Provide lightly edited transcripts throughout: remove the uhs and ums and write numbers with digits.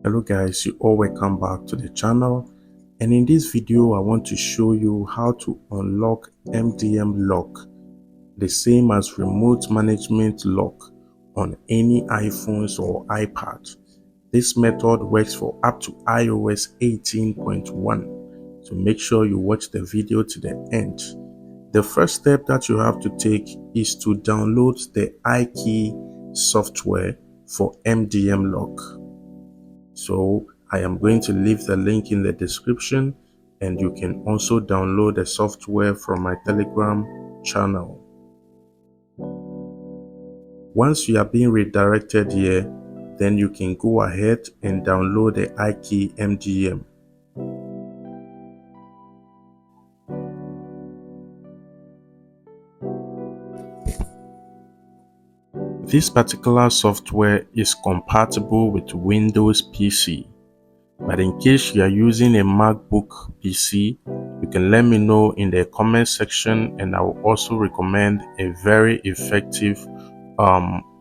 Hello guys, you all welcome back to the channel, and in this video I want to show you how to unlock MDM lock, the same as remote management lock on any iPhones or iPad. This method works for up to iOS 18.1, so make sure you watch the video to the end. The first step that you have to take is to download the IKKey software for MDM lock. So I am going to leave the link in the description, and you can also download the software from my Telegram channel. Once you are being redirected here, then you can go ahead and download the IKKey MDM. This particular software is compatible with Windows PC, but in case you are using a MacBook PC, you can let me know in the comment section, and I will also recommend a very effective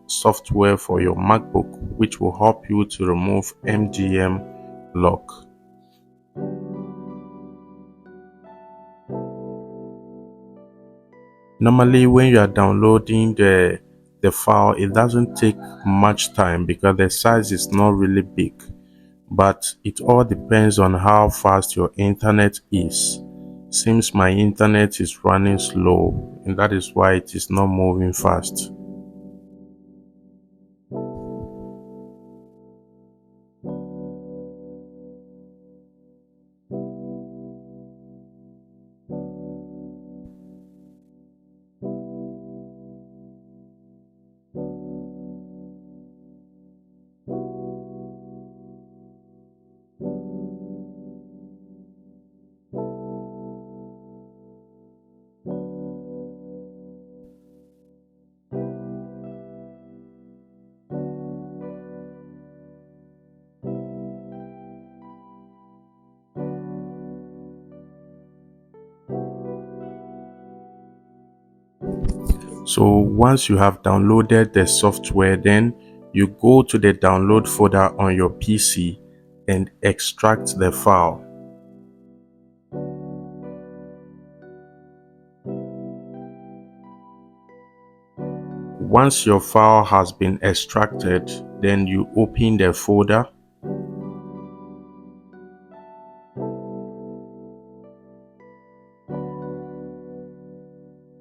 software for your MacBook, which will help you to remove MDM lock. Normally, when you are downloading the file, it doesn't take much time because the size is not really big, but it all depends on how fast your internet is. Seems my internet is running slow, and that is why it is not moving fast. So once you have downloaded the software, then you go to the download folder on your PC and extract the file. Once your file has been extracted, then you open the folder.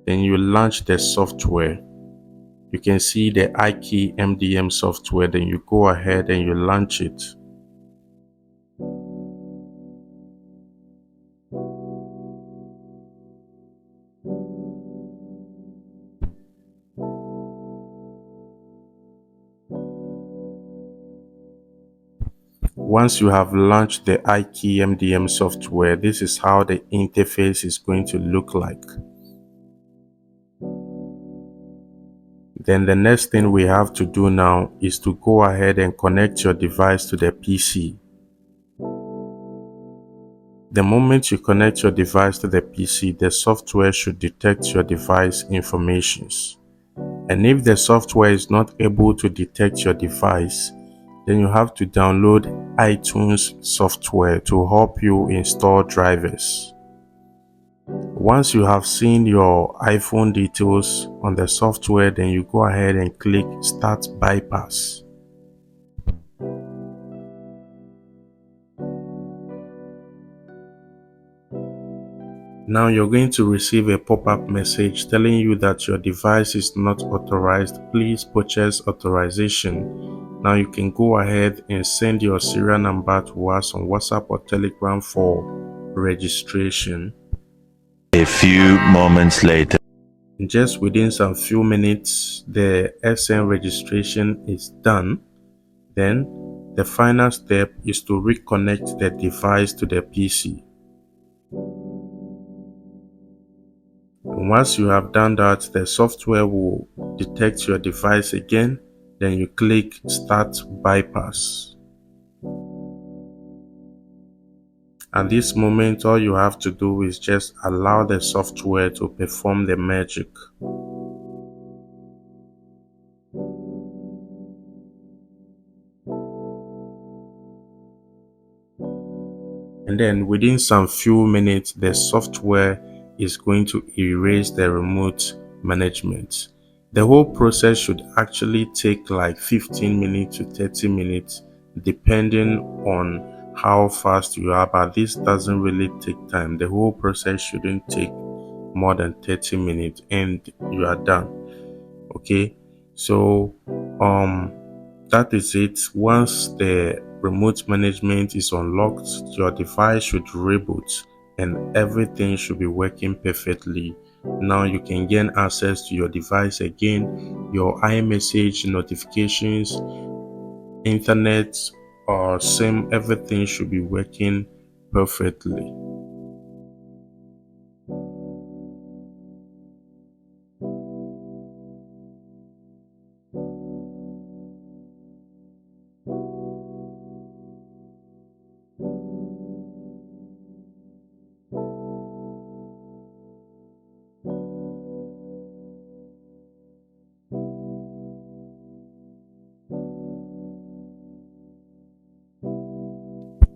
Then you launch the software. You can see the IKKey MDM software. Then you go ahead and you launch it. Once you have launched the IKKey MDM software, this is how the interface is going to look like. Then the next thing we have to do now is to go ahead and connect your device to the PC. The moment you connect your device to the PC, the software should detect your device informations. And if the software is not able to detect your device, then you have to download iTunes software to help you install drivers. Once you have seen your iPhone details on the software, then you go ahead and click Start Bypass. Now you're going to receive a pop-up message telling you that your device is not authorized. Please purchase authorization. Now you can go ahead and send your serial number to us on WhatsApp or Telegram for registration. A few moments later. Just within some few minutes, the SN registration is done. Then the final step is to reconnect the device to the PC. And once you have done that, the software will detect your device again. Then you click Start Bypass. At this moment, all you have to do is just allow the software to perform the magic. and then within some few minutes the software is going to erase the remote management. The whole process should actually take like 15 minutes to 30 minutes depending on how fast you are, but this doesn't really take time. The whole process shouldn't take more than 30 minutes and you are done. Okay, so that is it. Once the remote management is unlocked, your device should reboot and everything should be working perfectly. Now you can gain access to your device again. Your iMessage notifications, internet or SIM, everything should be working perfectly.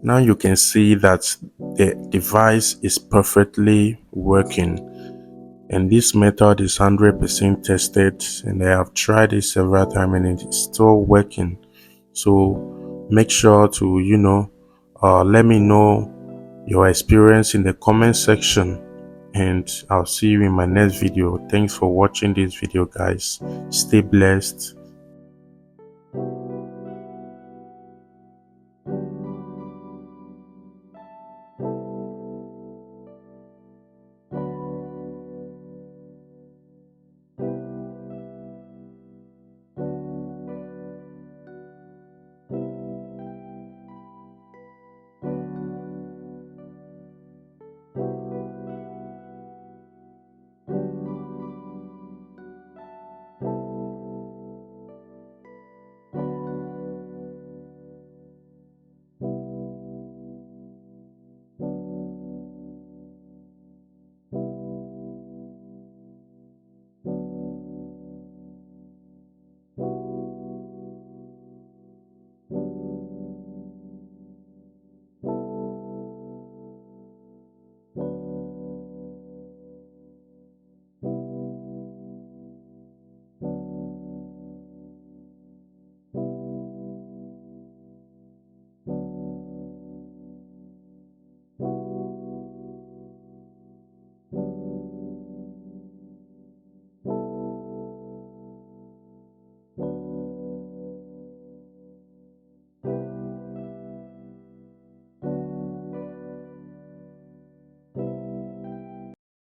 Now you can see that the device is perfectly working, and this method is 100% tested, and I have tried it several times and it is still working. So make sure to let me know your experience in the comment section, and I'll see you in my next video. Thanks for watching this video, guys. Stay blessed.